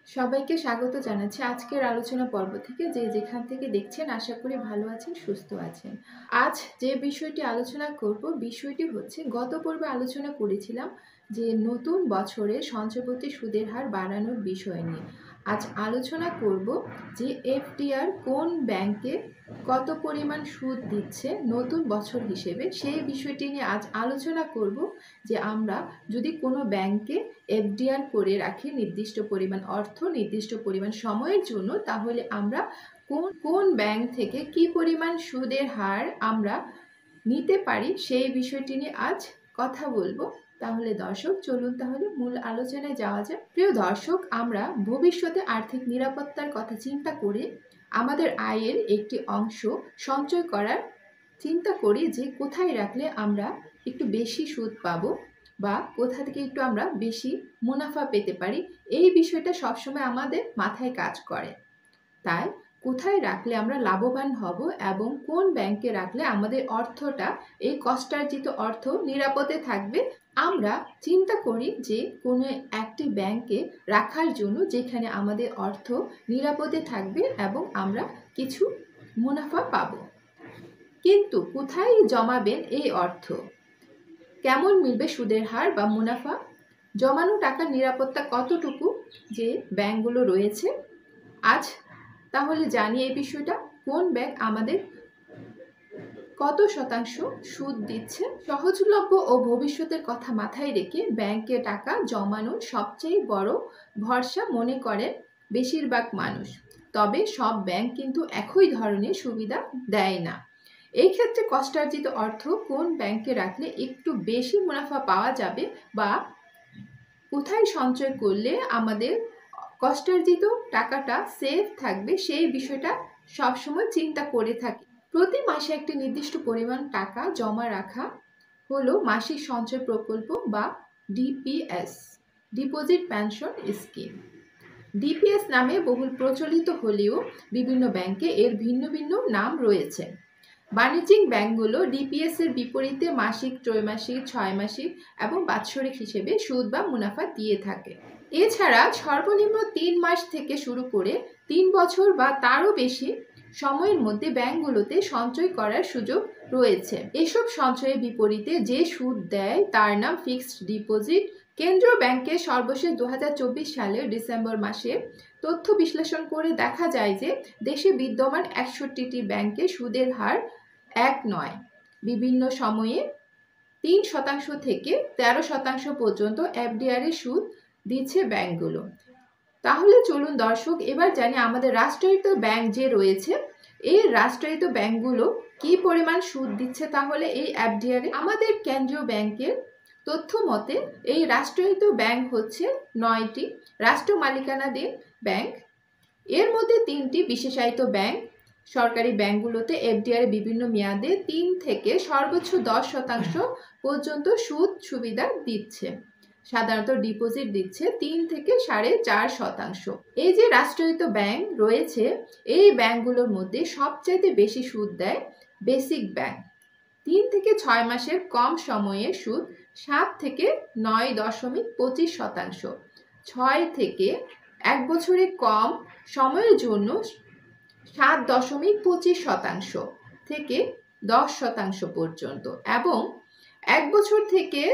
সবাইকে স্বাগত জানাচ্ছি আজকের আলোচনা পর্ব থেকে। যে যেখান থেকে দেখছেন আশা করি ভালো আছেন, সুস্থ আছেন। আজ যে বিষয়টি আলোচনা করব বিষয়টি হচ্ছে, গত পর্বে আলোচনা করেছিলাম যে নতুন বছরে সঞ্চয়পত্রে সুদের হার বাড়ানোর বিষয় নিয়ে। আজ আলোচনা করব যে এফডিআর কোন ব্যাংকে কত পরিমাণ সুদ দিচ্ছে নতুন বছর হিসেবে, সেই বিষয়টি নিয়ে আজ আলোচনা করব। যে আমরা যদি কোনো ব্যাংকে এফডিআর করে রাখি নির্দিষ্ট পরিমাণ অর্থ নির্দিষ্ট পরিমাণ সময়ের জন্য, তাহলে আমরা কোন ব্যাংক থেকে কি পরিমাণ সুদের হার আমরা নিতে পারি সেই বিষয়টি নিয়ে আজ কথা বলবো। তাহলে দর্শক চলুন তাহলে মূল আলোচনায় যাওয়া যায়। প্রিয় দর্শক, আমরা ভবিষ্যতে আর্থিক নিরাপত্তার কথা চিন্তা করে আমাদের আয়ের একটি অংশ সঞ্চয় করার চিন্তা করি যে কোথায় রাখলে আমরা একটু বেশি সুদ পাবো বা কোথা থেকে একটু আমরা বেশি মুনাফা পেতে পারি। এই বিষয়টা সবসময় আমাদের মাথায় কাজ করে। তাই কোথায় রাখলে আমরা লাভবান হব এবং কোন ব্যাংকে রাখলে আমাদের অর্থটা, এই কষ্টার্জিত অর্থ নিরাপদে থাকবে, আমরা চিন্তা করি যে কোনো একটি ব্যাংকে রাখার জন্য যেখানে আমাদের অর্থ নিরাপদে থাকবে এবং আমরা কিছু মুনাফা পাবো। কিন্তু কোথায় জমাবেন এই অর্থ? কেমন মিলবে সুদের হার বা মুনাফা? জমানো টাকার নিরাপত্তা কতটুকু যে ব্যাংকগুলো রয়েছে? আজ তাহলে জানি এই বিষয়টা, কোন ব্যাংক আমাদের কত শতাংশ সুদ দিচ্ছে। সহজলভ্য ও ভবিষ্যতের কথা মাথায় রেখে ব্যাংকে টাকা জমানোর সবচেয়ে বড় ভরসা মনে করেন বেশিরভাগ মানুষ। তবে সব ব্যাংক কিন্তু একই ধরনের সুবিধা দেয় না। এই ক্ষেত্রে কষ্টার্জিত অর্থ কোন ব্যাংকে রাখলে একটু বেশি মুনাফা পাওয়া যাবে বা কোথায় সঞ্চয় করলে আমাদের কষ্টার্জিত টাকাটা সেফ থাকবে, সেই বিষয়টা সবসময় চিন্তা করে থাকি। প্রতি মাসে একটি নির্দিষ্ট পরিমাণ টাকা জমা রাখা হলো মাসিক সঞ্চয় প্রকল্প বা DPS, deposit pension scheme. DPS নামে বহুল প্রচলিত হলেও বিভিন্ন ব্যাংকে এর ভিন্ন ভিন্ন নাম রয়েছে। বাণিজ্যিক ব্যাংকগুলো ডিপিএস এর বিপরীতে মাসিক, ত্রৈমাসিক, 6 মাসিক এবং বাৎসরিক হিসেবে সুদ বা মুনাফা দিয়ে থাকে। এছাড়া সর্বনিম্ন 3 মাস থেকে শুরু করে 3 বছর বা তারও বেশি সময়ের মধ্যে ব্যাংকগুলোতে সঞ্চয় করার সুযোগ রয়েছে। এসব সঞ্চয়ের বিপরীতে যে সুদ দেয় তার নাম ফিক্সড ডিপোজিট। কেন্দ্রীয় ব্যাংকের সর্বশেষ 2024 সালের ডিসেম্বর মাসে তথ্য বিশ্লেষণ করে দেখা যায় যে দেশে বিদ্যমান 61টি ব্যাংকে সুদের হার এক নয়। বিভিন্ন সময়ে 3% থেকে 13% পর্যন্ত এফডিআর এর সুদ দিচ্ছে ব্যাংকগুলো। তাহলে চলুন দর্শক এবার জানি আমাদের রাষ্ট্রায়ত্ত ব্যাংক যে রয়েছে, এই রাষ্ট্রায়ত্ত ব্যাংকগুলো কি পরিমাণ সুদ দিচ্ছে তাহলে এই এফডিআর এ। আমাদের কেন্দ্রীয় ব্যাংকের তথ্য মতে এই রাষ্ট্রায়ত্ত ব্যাংক হচ্ছে 9টি রাষ্ট্র মালিকানাধীন ব্যাংক। এর মধ্যে 3টি বিশেষায়িত ব্যাংক সরকারি ব্যাংকগুলোতে এফডিআর বিভিন্ন মেয়াদে 3 থেকে সর্বোচ্চ 10% পর্যন্ত সুদ সুবিধা দিচ্ছে। সাধারণত ডিপোজিট দিচ্ছে 3 থেকে 4.5%। এই যে রাষ্ট্রায়ত্ত ব্যাংক রয়েছে, এই ব্যাংকগুলোর মধ্যে সবচাইতে বেশি সুদ দেয় বেসিক ব্যাংক। 3 থেকে 6 মাসের কম সময়ের সুদ 7 থেকে 9.25%। 6 থেকে 1 বছরের কম সময়ের জন্য 7.25% থেকে 10% পর্যন্ত এবং 1 বছর থেকে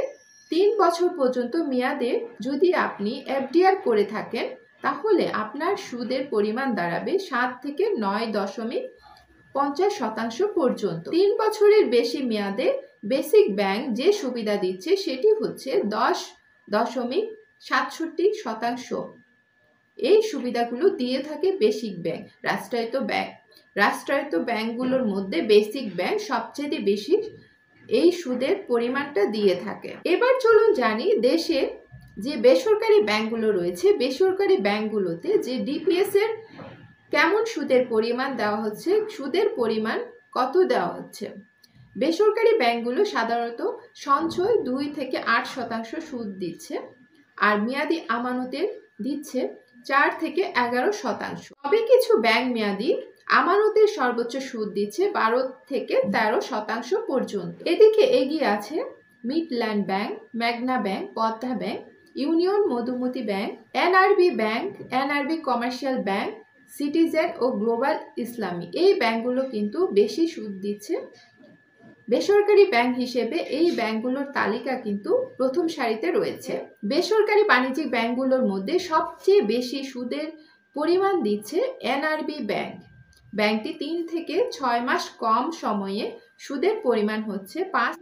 3 বছর পর্যন্ত মেয়াদে যদি আপনি এফডিআর করে থাকেন তাহলে আপনার সুদের পরিমাণ দাঁড়াবে 7 থেকে 9.50% পর্যন্ত। 3 বছরের বেশি মেয়াদে বেসিক ব্যাংক যে সুবিধা দিচ্ছে সেটি হচ্ছে 10.67%। এই সুবিধাগুলো দিয়ে থাকে বেসিক ব্যাংক। রাষ্ট্রায়ত্ত ব্যাংকগুলোর মধ্যে বেসিক ব্যাংক সবচেয়ে বেশি এই সুদের পরিমাণটা দিয়ে থাকে। এবার চলুন জানি দেশে যে বেসরকারি ব্যাংকগুলো রয়েছে, বেসরকারি ব্যাংকগুলোতে যে ডিপিএস এর কেমন সুদের পরিমাণ দেওয়া হচ্ছে, সুদের পরিমাণ কত দেওয়া হচ্ছে। বেসরকারি ব্যাংকগুলো সাধারণত সঞ্চয় 2 থেকে 8% সুদ দিচ্ছে আর মেয়াদি আমানতের দিচ্ছে 4 থেকে 11%। তবে কিছু ব্যাংক মেয়াদি আমানতের সর্বোচ্চ সুদ দিচ্ছে 12 থেকে 13% পর্যন্ত। এদিকে এগিয়ে আছে মিডল্যান্ড ব্যাংক, মেঘনা Bank, Padma Bank Union Madhumati Bank, NRB Bank, NRB Commercial Bank, Citizen ও গ্লোবাল ইসলামী। এই ব্যাংকগুলো কিন্তু বেশি সুদ দিচ্ছে। বেসরকারি ব্যাংক হিসেবে এই ব্যাংকগুলোর তালিকা কিন্তু প্রথম সারিতে রয়েছে। বেসরকারি বাণিজ্যিক ব্যাংকগুলোর মধ্যে সবচেয়ে বেশি সুদের পরিমাণ দিচ্ছে এনআরবি ব্যাংক। ব্যাংকটি 3 থেকে 6 মাস কম সময়ে সুদের পরিমাণ হচ্ছে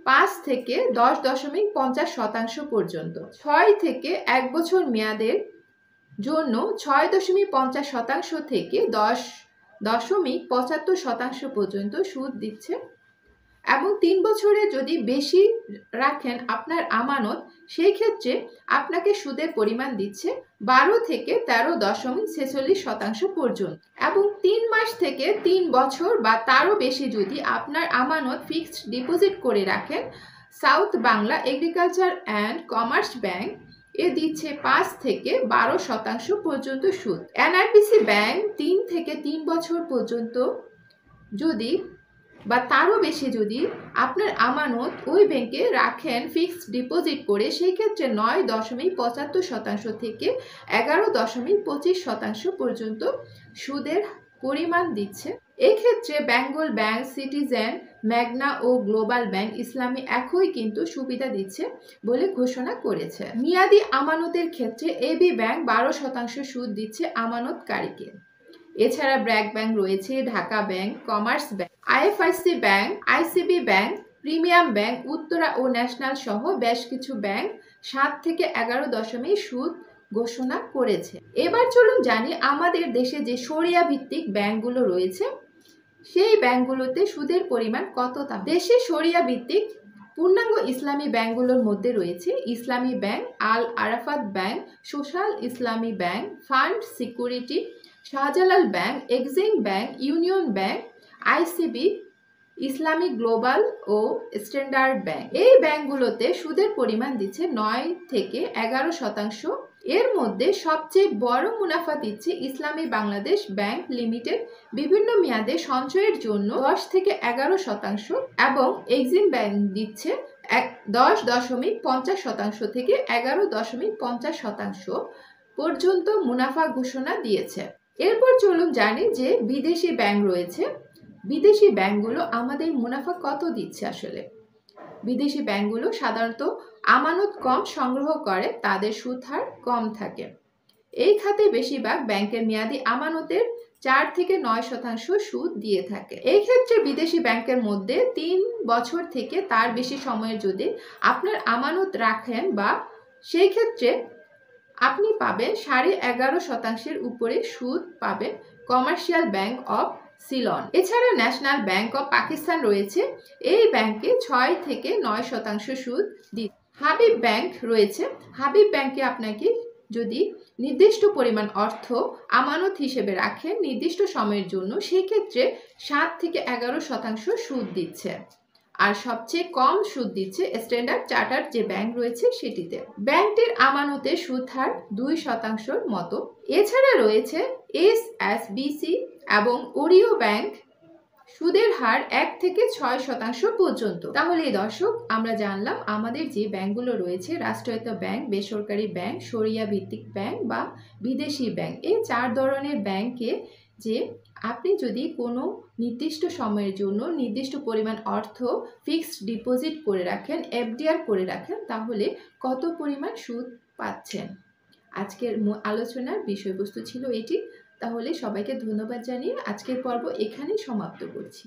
5 থেকে 10.50% পর্যন্ত। 6 থেকে 1 বছর মেয়াদের জন্য 6.50% থেকে 10.75% পর্যন্ত সুদ দিচ্ছে এবং 3 বছরে যদি বেশি রাখেন আপনার আমানত, সেই ক্ষেত্রে আপনাকে সুদের পরিমাণ দিচ্ছে 12 থেকে 13.46% পর্যন্ত। এবং 3 মাস থেকে 3 বছর বা তারও বেশি যদি আপনার আমানত ফিক্সড ডিপোজিট করে রাখেন, south Bangla agriculture and commerce bank দিচ্ছে 5 থেকে 12% পর্যন্ত সুদ। এনআরবিসি ব্যাংক 3 থেকে 3 বছর পর্যন্ত যদি বা তারও বেশি যদি আপনার আমানত ওই ব্যাংকে রাখেন ফিক্সড ডিপোজিট করে, সেই ক্ষেত্রে 9.75% থেকে 11.25% পর্যন্ত সুদের পরিমাণ দিচ্ছে। এক্ষেত্রে বেঙ্গল ব্যাংক, সিটিজেন, মেঘনা ও গ্লোবাল ব্যাংক ইসলামী একই কিন্তু সুবিধা দিচ্ছে বলে ঘোষণা করেছে। মেয়াদি আমানতের ক্ষেত্রে এবি ব্যাংক 12% সুদ দিচ্ছে আমানতকারীকে। এছাড়া ব্র্যাক ব্যাংক রয়েছে, Dhaka Bank, Commerce Bank, IFIC Bank, ICB Bank, Premium Bank, Uttara ও ন্যাশনাল সহ বেশ কিছু ব্যাংক 7 থেকে 11% সুদ ঘোষণা করেছে। এবার চলুন জানি আমাদের দেশে যে শরিয়া ভিত্তিক ব্যাংকগুলো রয়েছে সেই ব্যাংকগুলোতে সুদের পরিমাণ কত। দেশে শরিয়া ভিত্তিক পূর্ণাঙ্গ ইসলামী ব্যাংকগুলোর মধ্যে রয়েছে Islami Bank, Al Arafah Bank, Social Islami Bank, Fund Security, Shahjalal Bank, EXIM Bank, Union Bank, ICB, Islamic Global ও স্ট্যান্ডার্ড ব্যাংক। এই ব্যাংকগুলোতে সুদের পরিমাণ দিচ্ছে 9 থেকে 11%। এর মধ্যে সবচেয়ে বড় মুনাফা দিচ্ছে ইসলামী বাংলাদেশ ব্যাংক লিমিটেড বিভিন্ন মেয়াদে সঞ্চয়ের জন্য 10 থেকে 11% এবং এক্সিম ব্যাংক দিচ্ছে 10.50% থেকে 11.50% পর্যন্ত মুনাফা ঘোষণা দিয়েছে। এরপর চলুন জানি যে বিদেশি ব্যাংক রয়েছে। বিদেশি ব্যাংকগুলো আমাদের মুনাফা কত দিচ্ছে আসলে। বিদেশি ব্যাংকগুলো সাধারণত আমানত কম সংগ্রহ করে, তাদের সুদ হার কম থাকে। এই খাতে বেশিরভাগ ব্যাংকের মেয়াদি আমানতের 4 থেকে 9% সুদ দিয়ে থাকে। এই ক্ষেত্রে বিদেশি ব্যাংকের মধ্যে 3 বছর থেকে তার বেশি সময়ের যদি আপনার আমানত রাখেন বা সেই ক্ষেত্রে আপনি পাবেন 11.5% উপরে সুদ পাবেন কমার্শিয়াল ব্যাংক অফ সিলন। এছাড়া ন্যাশনাল ব্যাংক অফ পাকিস্তান রয়েছে, এই ব্যাংকে 6 থেকে 9% সুদ দিচ্ছে। হাবিব ব্যাংক রয়েছে, হাবিব ব্যাংকে আপনাকে যদি নির্দিষ্ট পরিমাণ অর্থ আমানত হিসেবে রাখেন নির্দিষ্ট সময়ের জন্য, সেই ক্ষেত্রে 7 থেকে 11% সুদ দিচ্ছে। আর সবচেয়ে কম সুদ দিচ্ছে স্ট্যান্ডার্ড চার্টার্ড যে ব্যাংক রয়েছে সেটিতে। ব্যাংকটির আমানতের সুদ হার 2% মতো। এছাড়া রয়েছে এসএসবিসি এবং ওরিও ব্যাংক, সুদের হার 1 থেকে 6% পর্যন্ত। তাহলে দর্শক, আমরা জানলাম আমাদের যে ব্যাংকগুলো রয়েছে রাষ্ট্রায়ত্ত ব্যাংক, বেসরকারি ব্যাংক, শরিয়া ভিত্তিক ব্যাংক বা বিদেশি ব্যাংক, এই 4 ধরনের ব্যাংকে যে আপনি যদি কোনো নির্দিষ্ট সময়ের জন্য নির্দিষ্ট পরিমাণ অর্থ ফিক্সড ডিপোজিট করে রাখেন, এফডিআর করে রাখেন, তাহলে কত পরিমাণ সুদ পাচ্ছেন। আজকের আলোচনার বিষয়বস্তু ছিল এটি। তাহলে সবাইকে ধন্যবাদ জানিয়ে আজকের পর্ব এখানেই সমাপ্ত করছি।